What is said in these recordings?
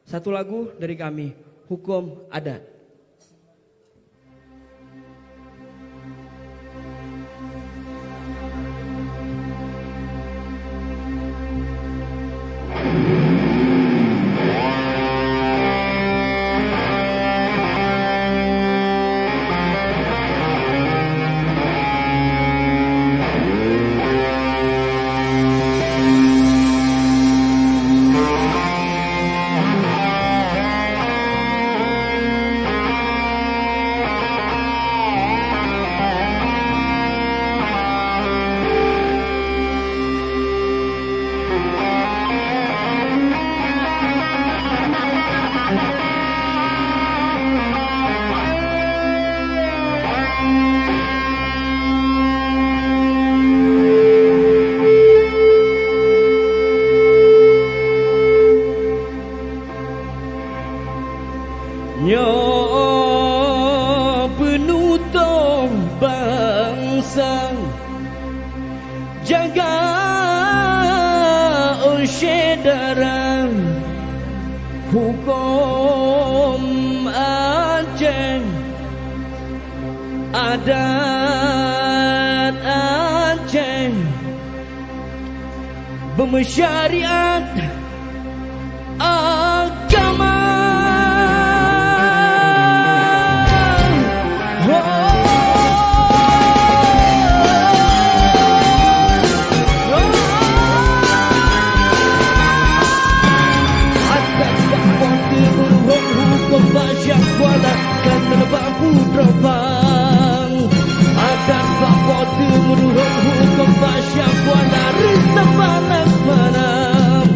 Satu lagu dari kami, Hukum Adat. Nyo penutup bangsa, jaga usyedara hukum Aceh, adat Aceh bersyariat agama. Adat bapak temurung hukum basyak wala risa panas panam.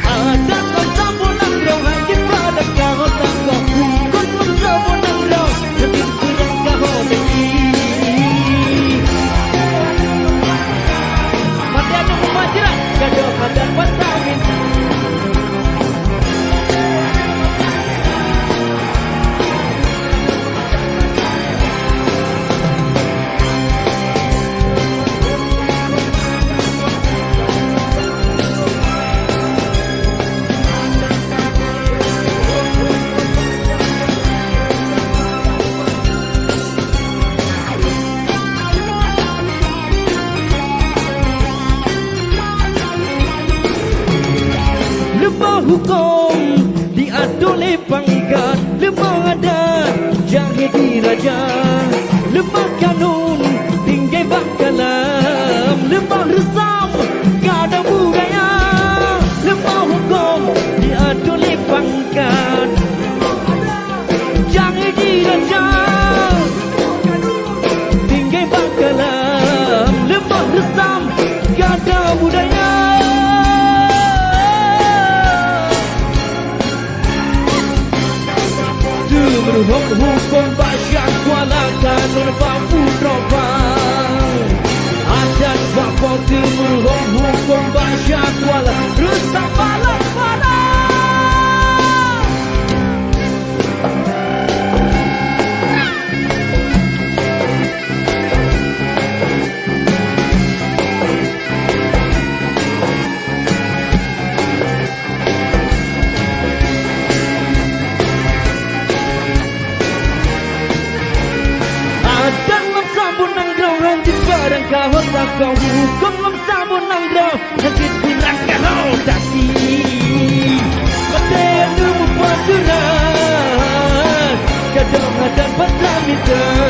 Adat kau sambung nangrong hajit pada kau tangkap hukum kau sambung nangrong hajit kurang kau beri. Mati ada pemajaran gaduh adat pasamin. Lemah hukum diatur oleh pangkat, lemah adat jahit diraja, lemah kanun tinggai bakalam, lemah resam kadang budaya. Lemah hukum diatur oleh pangkat, jahit diraja, tinggai bakalam, lemah resam kadang budaya. Hukum basyak wala kanun bambu drobang. Adat bapak temurung hukum basyak wala rusak balak balak. Barang kau tak kau hukum memsabun nangrau hajit kurang kau dasi. Mati yang lumpuh paturan kadang ada pada mitra.